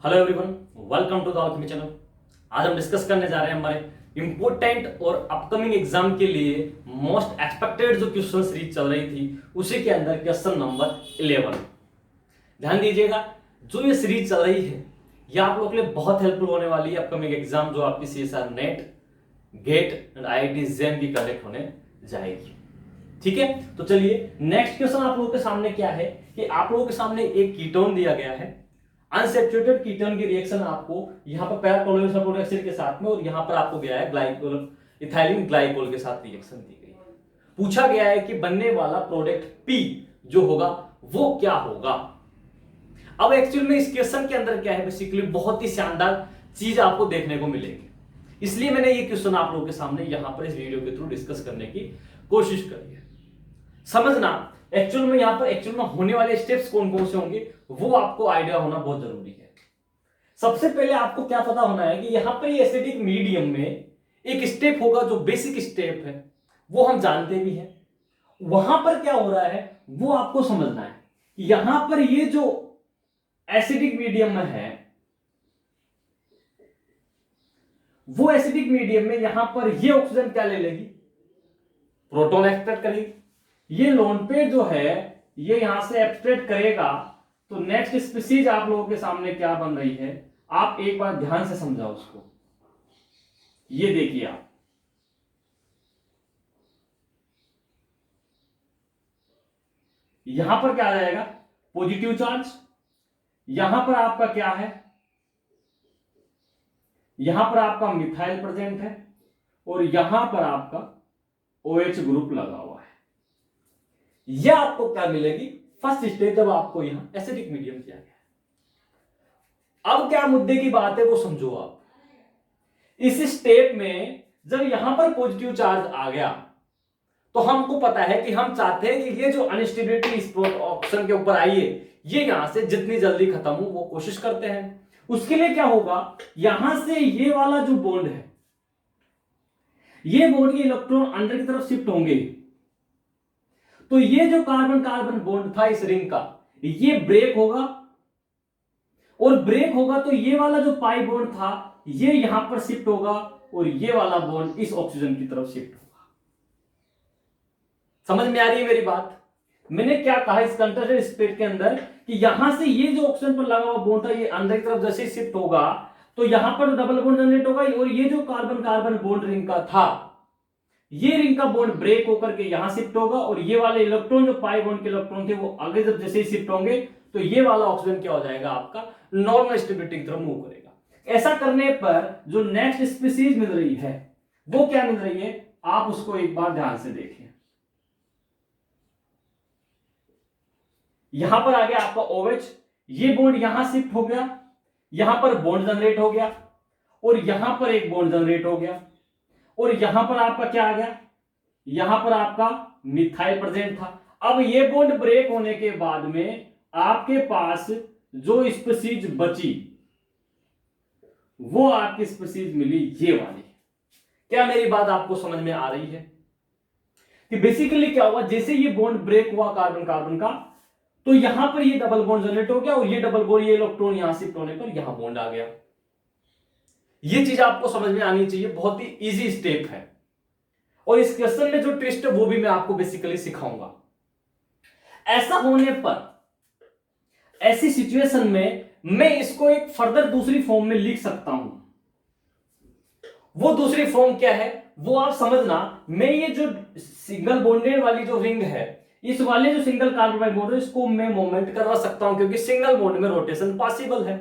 Hello everyone, welcome to the alchemy channel. आज हम discuss करने जा रहे हैं हमारे इंपोर्टेंट और अपकमिंग एग्जाम के लिए मोस्ट एक्सपेक्टेड जो क्वेश्चन सीरीज चल रही थी उसी के अंदर क्वेश्चन नंबर 11। ध्यान दीजिएगा, जो ये सीरीज चल रही है ये आप लोगों के लिए बहुत हेल्पफुल होने वाली है। अपकमिंग एग्जाम जो आपकी CSR NET, GATE and IIT JEM की कंडक्ट होने जाएगी। ठीक है, तो चलिए नेक्स्ट क्वेश्चन आप लोगों के सामने क्या है कि आप लोगों के सामने एक कीटोन दिया गया है। अनसैचुरेटेड कीटोन की रिएक्शन आपको यहाँ पर पैरा क्लोरोसिस प्रोडक्ट के साथ में और यहाँ पर आपको गया है ग्लाइकोल इथाइलिन ग्लाइकोल के साथ रिएक्शन दी गई है। पूछा गया है कि बनने वाला प्रोडक्ट P जो होगा वो क्या होगा। अब एक्चुअल में इस क्वेश्चन के अंदर क्या है, बेसिकली बहुत ही शानदार चीज आपको देखने को मिलेगी, इसलिए मैंने ये क्वेश्चन आप लोगों के सामने यहां पर इस वीडियो के थ्रू डिस्कस करने की कोशिश करी है। समझना एक्चुअल में यहां पर होने वाले स्टेप्स कौन कौन से होंगे वो आपको आइडिया होना बहुत जरूरी है। सबसे पहले आपको क्या पता होना है कि यहां पर ये एसिडिक मीडियम में एक स्टेप होगा जो बेसिक स्टेप है, वो हम जानते भी हैं। वहां पर क्या हो रहा है वो आपको समझना है। यहां पर ये जो एसिडिक मीडियम में है, वो एसिडिक मीडियम में यहां पर ये ऑक्सीजन क्या ले लेगी, प्रोटॉन एक्सट्रैक्ट करेगी। ये लोन पेयर जो है ये यहां से एक्सट्रैक्ट करेगा, तो नेक्स्ट स्पीसीज आप लोगों के सामने क्या बन रही है, आप एक बार ध्यान से समझाओ उसको। ये देखिए आप, यहां पर क्या आ जाएगा, पॉजिटिव चार्ज। यहां पर आपका क्या है, यहां पर आपका मिथाइल प्रेजेंट है और यहां पर आपका OH ग्रुप लगा हुआ है। यह आपको क्या मिलेगी, फर्स्ट स्टेज जब आपको यहां एसिडिक मीडियम किया गया। अब क्या मुद्दे की बात है वो समझो आप। इस स्टेप में जब यहां पर पॉजिटिव चार्ज आ गया तो हमको पता है कि हम चाहते हैं कि ये जो अनस्टेबिलिटी इस ऑप्शन के ऊपर आई है ये यहां से जितनी जल्दी खत्म हो वो कोशिश करते हैं। उसके लिए क्या होगा, यहां से ये वाला जो बॉन्ड है, ये बॉन्ड के इलेक्ट्रॉन अंदर की तरफ शिफ्ट होंगे, तो ये जो कार्बन कार्बन बॉन्ड था इस रिंग का ये ब्रेक होगा, और ब्रेक होगा तो ये वाला जो पाई बॉन्ड था ये यहां पर शिफ्ट होगा और ये वाला बॉन्ड इस ऑक्सीजन की तरफ शिफ्ट होगा। समझ में आ रही है मेरी बात। मैंने क्या कहा इस कंट्रास्ट स्टेट के अंदर कि यहां से ये जो ऑक्सीजन पर लगा हुआ बॉन्ड था ये अंदर की तरफ जैसे शिफ्ट होगा तो यहां पर डबल बॉन्ड जनरेट होगा, और ये जो कार्बन कार्बन बॉन्ड रिंग का था ये रिंग का बॉन्ड ब्रेक होकर के यहां शिफ्ट होगा, और ये वाले इलेक्ट्रॉन जो पाई बॉन्ड के इलेक्ट्रॉन थे वो आगे जब जैसे ही शिफ्ट होंगे तो ये वाला ऑक्सीजन क्या हो जाएगा, आपका नॉर्मल स्टेबिलिटी की तरफ मूव करेगा। ऐसा करने पर जो नेक्स्ट स्पीसीज मिल रही है वो क्या मिल रही है, आप उसको एक बार ध्यान से देखिए। यहां पर आ गया आपका OH, ये बॉन्ड यहां शिफ्ट हो गया, यहां पर बॉन्ड जनरेट हो गया और यहां पर एक बॉन्ड जनरेट हो गया, और यहां पर आपका क्या आ गया, यहां पर आपका मिथाइल प्रेजेंट था। अब ये बॉन्ड ब्रेक होने के बाद में आपके पास जो स्पीसीज बची वो आपकी स्पीसीज मिली ये वाली। क्या मेरी बात आपको समझ में आ रही है कि बेसिकली क्या हुआ, जैसे ये बॉन्ड ब्रेक हुआ कार्बन कार्बन का तो यहां पर ये डबल बॉन्ड जनरेट हो गया, और ये डबल बॉन्ड ये इलेक्ट्रॉन यहां शिफ्ट होने पर यहां बॉन्ड आ गया। ये चीज आपको समझ में आनी चाहिए, बहुत ही इजी स्टेप है। और इस क्वेश्चन में जो ट्विस्ट है वो भी मैं आपको बेसिकली सिखाऊंगा। ऐसा होने पर ऐसी सिचुएशन में मैं इसको एक फर्दर दूसरी फॉर्म में लिख सकता हूं। वो दूसरी फॉर्म क्या है वो आप समझना। मैं ये जो सिंगल बॉन्डेड वाली जो रिंग है, इस वाले जो सिंगल कार्बन बॉन्ड है इसको मैं मोमेंट करवा सकता हूं, क्योंकि सिंगल बॉन्ड में रोटेशन पॉसिबल है।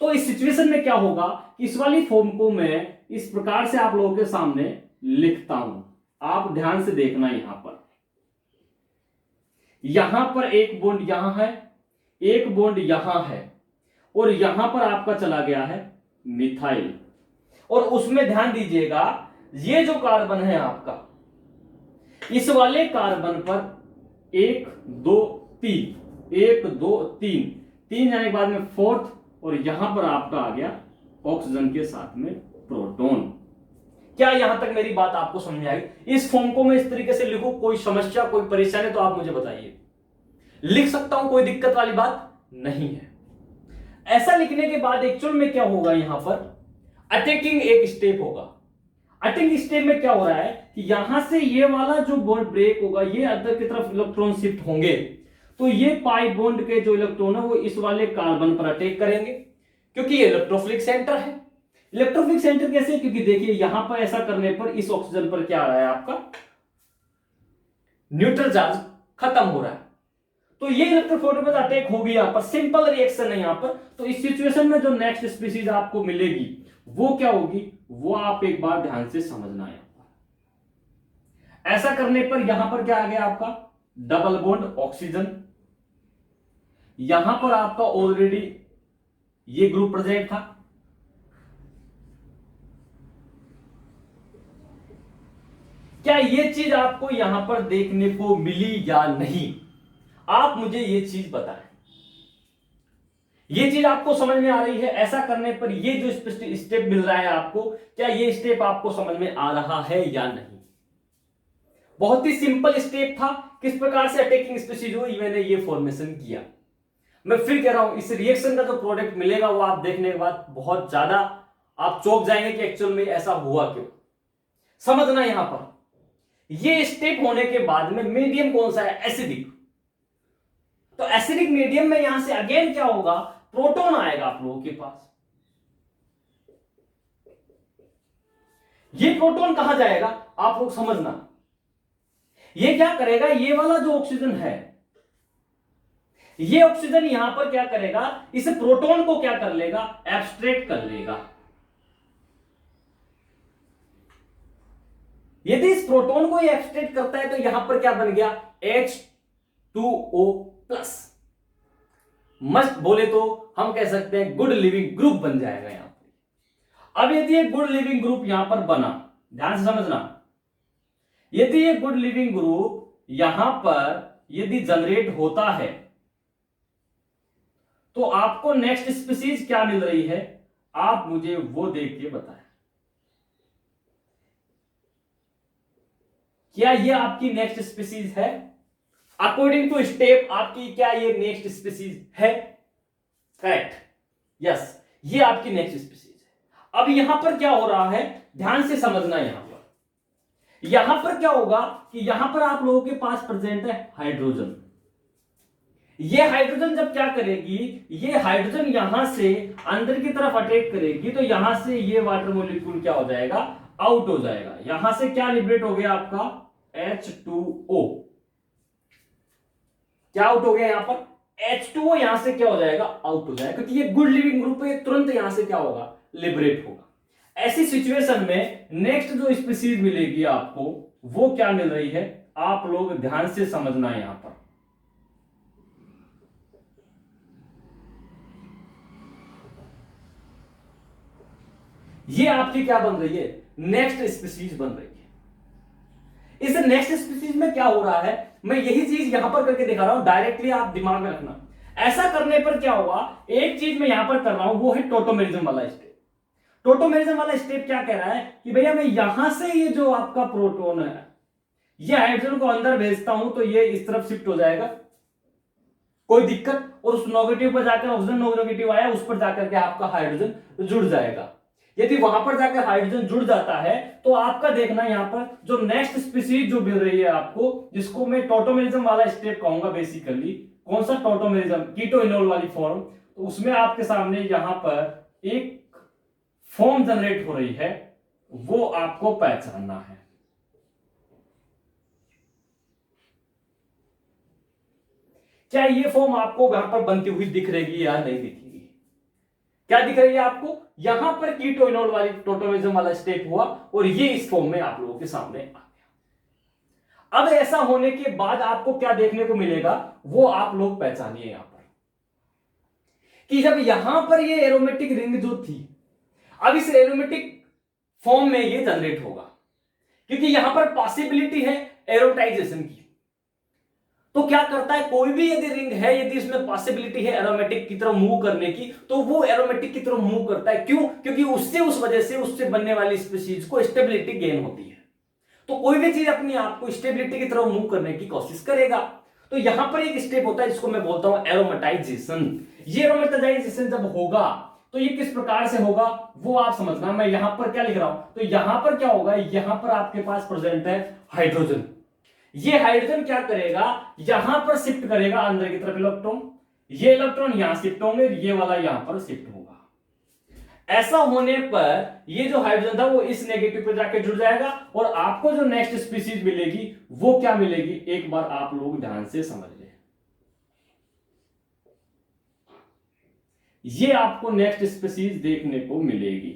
तो इस सिचुएशन में क्या होगा, इस वाली फॉर्म को मैं इस प्रकार से आप लोगों के सामने लिखता हूं। आप ध्यान से देखना, यहां पर एक बॉन्ड यहां है, एक बॉन्ड यहां है, और यहां पर आपका चला गया है मिथाइल। और उसमें ध्यान दीजिएगा ये जो कार्बन है आपका, इस वाले कार्बन पर 1 2 3 1 2 3 जाने के बाद में फोर्थ, और यहां पर आपका आ गया ऑक्सीजन के साथ में प्रोटॉन। क्या यहां तक मेरी बात आपको समझ आई? इस फॉर्म को मैं इस तरीके से लिखूं, कोई समस्या कोई परेशानी तो आप मुझे बताइए। लिख सकता हूं, कोई दिक्कत वाली बात नहीं है। ऐसा लिखने के बाद एक्चुअल में क्या होगा, यहां पर अटैकिंग एक स्टेप होगा। अटैकिंग स्टेप में क्या हो रहा है कि यहां से ये वाला जो बॉन्ड ब्रेक होगा, ये अंदर की तरफ इलेक्ट्रॉन शिफ्ट होंगे, तो ये पाई बॉन्ड के जो इलेक्ट्रॉन है वो इस वाले कार्बन पर अटैक करेंगे, क्योंकि ये इलेक्ट्रोफिलिक सेंटर है। इलेक्ट्रोफिलिक सेंटर कैसे, क्योंकि देखिए यहां पर ऐसा करने पर इस ऑक्सीजन पर क्या आ रहा है, आपका न्यूट्रल चार्ज खत्म हो रहा है, तो ये इलेक्ट्रोफोटो पर अटैक होगी, यहां पर सिंपल रिएक्शन है यहां पर। तो इस सिचुएशन में जो नेक्स्ट स्पीसीज आपको मिलेगी वो क्या होगी, वो आप एक बार ध्यान से समझना है। ऐसा करने पर यहां पर क्या आ गया आपका डबल बॉन्ड ऑक्सीजन, यहां पर आपका ऑलरेडी ये ग्रुप प्रेजेंट था, क्या ये चीज आपको यहां पर देखने को मिली या नहीं, आप मुझे ये चीज बताएं। ये चीज आपको समझ में आ रही है? ऐसा करने पर ये जो स्टेप मिल रहा है आपको, क्या ये स्टेप आपको समझ में आ रहा है या नहीं? बहुत ही सिंपल स्टेप था, किस प्रकार से अटैकिंग स्पीशीज हुई, मैंने ये फॉर्मेशन किया। मैं फिर कह रहा हूं, इस रिएक्शन का जो प्रोडक्ट मिलेगा वो आप देखने के बाद बहुत ज्यादा आप चौंक जाएंगे कि एक्चुअल में ऐसा हुआ क्यों। समझना यहां पर ये स्टेप होने के बाद में मीडियम कौन सा है, एसिडिक। तो एसिडिक मीडियम में यहां से अगेन क्या होगा, प्रोटॉन आएगा आप लोगों के पास। ये प्रोटॉन कहां जाएगा आप लोग समझना, ये क्या करेगा, ये वाला जो ऑक्सीजन है, ये ऑक्सीजन यहां पर क्या करेगा, इस प्रोटॉन को क्या कर लेगा, एब्स्ट्रैक्ट कर लेगा। यदि इस प्रोटॉन को ये एब्स्ट्रैक्ट करता है तो यहां पर क्या बन गया, H2O+। मस्त बोले तो हम कह सकते हैं गुड लिविंग ग्रुप बन जाएगा यहां पर। अब यदि ये गुड लिविंग ग्रुप यहां पर बना, ध्यान से समझना, यदि ये गुड लिविंग ग्रुप यहां पर यदि जनरेट होता है तो आपको नेक्स्ट स्पीसीज क्या मिल रही है, आप मुझे वो देख के बताएं। क्या ये आपकी नेक्स्ट स्पीसीज है? अकॉर्डिंग टू स्टेप आपकी क्या ये नेक्स्ट स्पीसीज है? करेक्ट, यस, ये आपकी नेक्स्ट स्पीसीज है। अब यहां पर क्या हो रहा है, ध्यान से समझना। यहां पर क्या होगा कि यहां पर आप लोगों के पास प्रेजेंट है हाइड्रोजन। ये हाइड्रोजन जब क्या करेगी, ये हाइड्रोजन यहां से अंदर की तरफ अटैक करेगी, तो यहां से ये वाटर मॉलिक्यूल क्या हो जाएगा, आउट हो जाएगा। यहां से क्या लिबरेट हो गया आपका H2O, क्या आउट हो गया यहां पर H2O, यहां से क्या हो जाएगा, आउट हो जाएगा, क्योंकि ये गुड लिविंग ग्रुप है, तुरंत यहां से क्या होगा, लिबरेट होगा। ऐसी सिचुएशन में नेक्स्ट जो स्पीसीज मिलेगी आपको वो क्या मिल रही है, आप लोग ध्यान से समझना है। यहां पर ये आपकी क्या बन रही है, नेक्स्ट स्पीसीज बन रही है। इस नेक्स्ट स्पीसीज में क्या हो रहा है, मैं यही चीज यहां पर करके दिखा रहा हूं, डायरेक्टली आप दिमाग में रखना। ऐसा करने पर क्या होगा, एक चीज मैं यहां पर कर रहा हूं वो है टोटोमेरिज्म वाला स्टेप। टोटोमेरिज्म वाला स्टेप क्या कह रहा है कि भैया मैं यहां से ये जो आपका प्रोटॉन है, ये हाइड्रोजन को अंदर भेजता हूं तो ये इस तरफ शिफ्ट हो जाएगा, कोई दिक्कत, और उस नेगेटिव पर जाकर ऑक्सीजन नेगेटिव आया, उस पर जाकर के आपका हाइड्रोजन जुड़ जाएगा। यदि वहां पर जाकर हाइड्रोजन जुड़ जाता है तो आपका देखना यहां पर जो नेक्स्ट स्पीसीज जो मिल रही है आपको, जिसको मैं टोटोमेरिज्म वाला स्टेप कहूंगा बेसिकली। कौन सा टोटोमेरिज्म, कीटो इनोल वाली फॉर्म। तो उसमें आपके सामने यहां पर एक फॉर्म जनरेट हो रही है, वो आपको पहचानना है। क्या ये फॉर्म आपको यहां पर बनती हुई दिख रही या नहीं दिखेगी? क्या दिख रही है आपको, यहां पर कीटो इनोल वाली टोटोमेरिज्म वाला स्टेप हुआ और ये इस फॉर्म में आप लोगों के सामने आ गया। अब ऐसा होने के बाद आपको क्या देखने को मिलेगा वो आप लोग पहचानिए यहां पर, कि जब यहां पर ये एरोमेटिक रिंग जो थी, अब इस एरोमेटिक फॉर्म में ये जनरेट होगा, क्योंकि यहां पर पॉसिबिलिटी है एरोटाइजेशन की। तो क्या करता है, कोई भी यदि रिंग है, यदि इसमें पॉसिबिलिटी है एरोमेटिक की तरफ मूव करने की, तो वो एरोमेटिक की तरफ मूव करता है। क्यों? क्योंकि उससे उस वजह से उससे बनने वाली स्पीशीज को स्टेबिलिटी गेन होती है। तो कोई भी चीज अपने आप को स्टेबिलिटी की तरफ मूव करने की कोशिश करेगा। तो यहां पर एक स्टेप होता है जिसको मैं बोलता हूं एरोमेटाइजेशन। ये एरोमेटाइजेशन जब होगा तो ये किस प्रकार से होगा वो आप समझना। मैं यहां पर क्या लिख रहा हूं, तो यहां पर क्या होगा, यहां पर आपके पास प्रेजेंट है हाइड्रोजन। ये हाइड्रोजन क्या करेगा, यहां पर शिफ्ट करेगा अंदर की तरफ इलेक्ट्रॉन, ये इलेक्ट्रॉन यहां शिफ्ट होंगे, ये वाला यहां पर शिफ्ट होगा। ऐसा होने पर ये जो हाइड्रोजन था वो इस नेगेटिव पे जाके जुड़ जाएगा और आपको जो नेक्स्ट स्पीशीज मिलेगी वो क्या मिलेगी, एक बार आप लोग ध्यान से समझ लें। ये आपको नेक्स्ट स्पीशीज देखने को मिलेगी।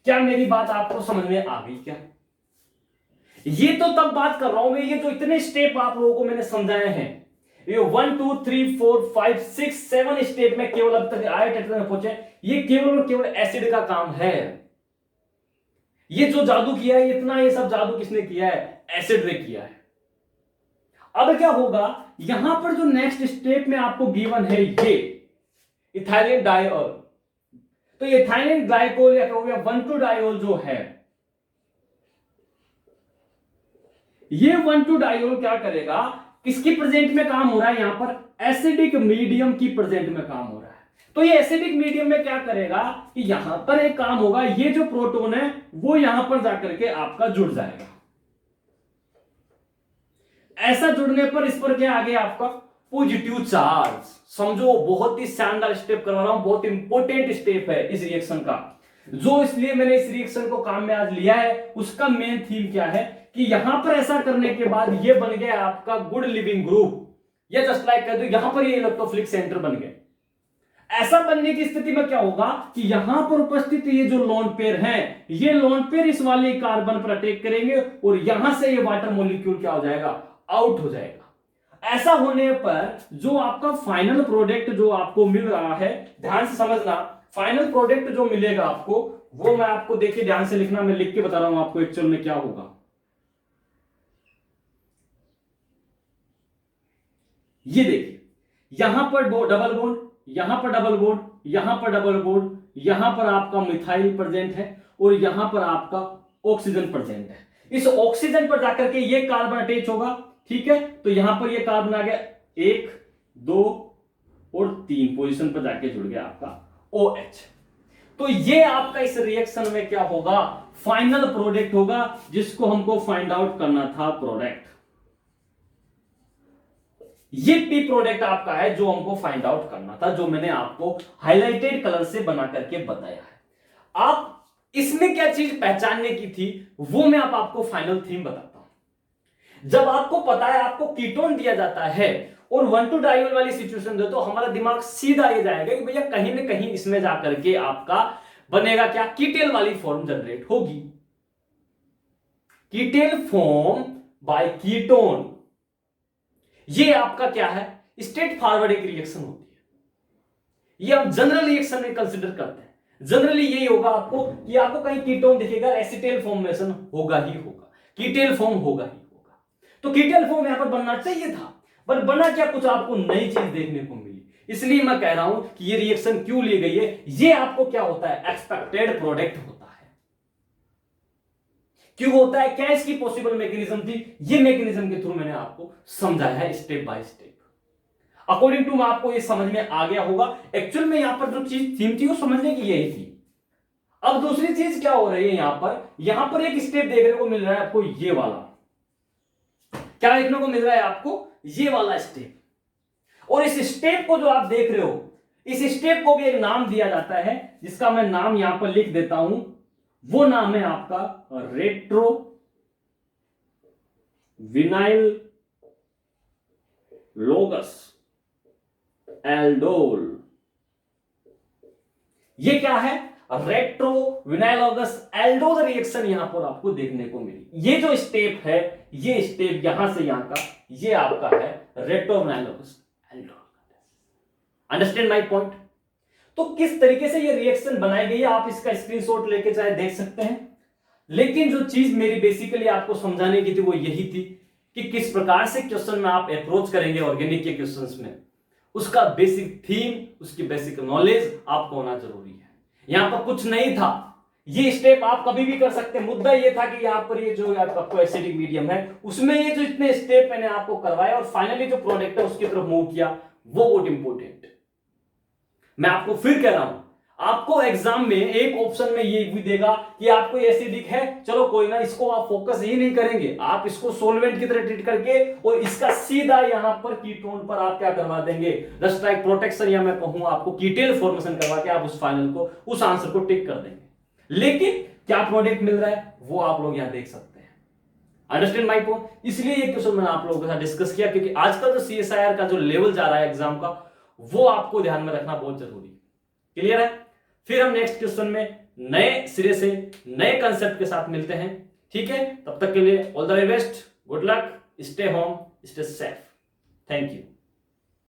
क्या मेरी बात आपको समझ में आ गई क्या? ये तो तब बात कर रहा हूं मैं, ये जो इतने स्टेप आप लोगों को मैंने समझाए हैं, ये 1 2 3 4 5 6 7 स्टेप में केवल अब तक आए टेट्रा में पहुंचे, ये केवल और केवल एसिड का काम है। ये जो जादू किया है, इतना ये सब जादू किसने किया है, एसिड ने किया है। अब क्या होगा, यहां पर जो नेक्स्ट स्टेप में आपको गिवन है ये इथाइलिन डायोल, तो इथाइलिन ग्लाइकोल या 1,2 डायोल जो है, ये 1,2 डायोल क्या करेगा, किसकी प्रेजेंट में काम हो रहा है, यहां पर एसिडिक मीडियम की प्रेजेंट में काम हो रहा है। तो ये एसिडिक मीडियम में क्या करेगा कि यहां पर एक काम होगा, ये जो प्रोटॉन है वो यहां पर जाकर के आपका जुड़ जाएगा। ऐसा जुड़ने पर इस पर क्या आ गया आपका पॉजिटिव चार्ज। समझो बहुत ही शानदार स्टेप करवा रहा हूं, बहुत इंपॉर्टेंट स्टेप है इस रिएक्शन का, जो इसलिए मैंने इस रिएक्शन को काम में आज लिया है। उसका मेन थीम क्या है कि यहां पर ऐसा करने के बाद ये बन गया आपका गुड लिविंग ग्रुप, या जस्ट लाइक कह दो यहां पर ये इलेक्ट्रोफिलिक सेंटर बन गए। ऐसा बनने की स्थिति में क्या होगा कि यहां पर उपस्थित ये जो लोन पेयर हैं, ये लोन पेयर इस वाले कार्बन पर अटैक करेंगे और यहां से ये वाटर मॉलिक्यूल क्या हो जाएगा, आउट हो जाएगा। ऐसा होने पर जो आपका फाइनल प्रोडक्ट जो आपको मिल रहा है, ध्यान से समझना, फाइनल प्रोडक्ट जो मिलेगा आपको वो मैं आपको देखिए ध्यान से लिखना, मैं लिख के बता रहा हूं आपको एक्चुअल में क्या होगा। ये देखिए यहां पर डबल बॉन्ड, यहां पर डबल बॉन्ड, यहां पर डबल बॉन्ड, यहां पर आपका मिथाइल प्रेजेंट है और यहां पर आपका ऑक्सीजन प्रेजेंट है। इस ऑक्सीजन पर जाकर के ये कार्बन अटैच होगा, ठीक है, तो यहां पर ये कार्बन आ गया 1 2 और 3 पोजीशन पर जाके जुड़ गया आपका OH। तो ये आपका इस रिएक्शन में क्या होगा, फाइनल प्रोडक्ट होगा, जिसको हमको फाइंड आउट करना था प्रोडक्ट। ये पी प्रोडक्ट आपका है जो हमको फाइंड आउट करना था, जो मैंने आपको हाइलाइटेड कलर से बना करके बताया है। आप इसमें क्या चीज पहचानने की थी वो मैं आपको फाइनल थीम बताता हूं। जब आपको पता है आपको कीटोन दिया जाता है और 1,2 डायोल वाली सिचुएशन दे, तो हमारा दिमाग सीधा ये जाएगा कि भैया कहीं ना कहीं इसमें जाकर के आपका बनेगा क्या, कीटेल वाली फॉर्म जनरेट होगी। कीटेल फॉर्म बाय कीटोन, ये आपका क्या है, स्ट्रेट फॉरवर्ड एक रिएक्शन होती है। ये हम जनरल रिएक्शन में कंसीडर करते हैं। जनरली यही होगा आपको कि आपको कहीं कीटोन दिखेगा, एसिटेल फॉर्मेशन होगा ही होगा, कीटेल फॉर्म होगा ही होगा। तो कीटेल फॉर्म यहां पर बनना चाहिए था, पर बना क्या, कुछ आपको नई चीज देखने को मिली। इसलिए मैं कह रहा हूं कि ये रिएक्शन क्यों ली गई है, ये आपको क्या होता है, एक्सपेक्टेड प्रोडक्ट होता है। क्यों होता है, क्या इसकी पॉसिबल मैकेनिज्म थी, ये मैकेनिज्म के थ्रू मैंने आपको समझाया है step by step. According to आपको ये समझ में आ गया होगा। एक्चुअल में यहां पर जो चीज थीम थी वो समझने की यही थी। अब दूसरी चीज क्या हो रही है, यहां पर एक स्टेप देखने को मिल रहा है आपको, ये वाला क्या देखने को मिल रहा है आपको, ये वाला स्टेप। और इस स्टेप को जो आप देख रहे हो, इस स्टेप को भी एक नाम दिया जाता है, जिसका मैं नाम यहां पर लिख देता हूं। वो नाम है आपका रेट्रो विनाइल लोगस एल्डोल। ये क्या है, रेट्रो विनाइलोगस एल्डोल रिएक्शन यहां पर आपको देखने को मिली। ये जो स्टेप है, ये स्टेप यहां से यहां का, ये आपका है retro vinylogous aldol. Understand my point. तो किस तरीके से ये रिएक्शन बनाई गई है, आप इसका स्क्रीनशॉट लेके चाहे देख सकते हैं। लेकिन जो चीज मेरी बेसिकली आपको समझाने की थी वो यही थी कि किस प्रकार से क्वेश्चन में आप अप्रोच करेंगे ऑर्गेनिक के क्वेश्चंस में, उसका बेसिक थीम, उसकी बेसिक नॉलेज आपको होना जरूरी है। यहां पर कुछ नहीं था, ये स्टेप आप कभी भी कर सकते हैं। मुद्दा ये था कि यहाँ पर ये जो आपको एसिडिक मीडियम है उसमें ये जो इतने स्टेप मैंने आपको करवाए और फाइनली जो प्रोडक्ट है उसकी तरफ मूव किया, वो बहुत इंपॉर्टेंट। मैं आपको फिर कह रहा हूं, आपको एग्जाम में एक ऑप्शन में ये भी देगा कि आपको एसिडिक है, चलो कोई ना, इसको आप फोकस ही नहीं करेंगे, आप इसको सोलवेंट की तरह ट्रीट करके और इसका सीधा यहां पर कीटोन पर आप क्या करवा देंगे, जस्ट लाइक प्रोटेक्शन, या मैं कहूं आपको कीटेल फॉर्मेशन करवा के आप उस फाइनल को, उस आंसर को टिक कर देंगे। लेकिन क्या प्रोडक्ट मिल रहा है वो आप लोग यहां देख सकते हैं। Understand my point? इसलिए ये क्वेश्चन मैंने आप लोगों के साथ डिस्कस किया क्योंकि आजकल जो सीएसआईआर का जो लेवल जा रहा है एग्जाम का, वो आपको ध्यान में रखना बहुत जरूरी है। क्लियर है? फिर हम नेक्स्ट क्वेश्चन में नए सिरे से नए कंसेप्ट के साथ मिलते हैं। ठीक है, तब तक के लिए all the very best, good luck, stay home, stay safe, thank you.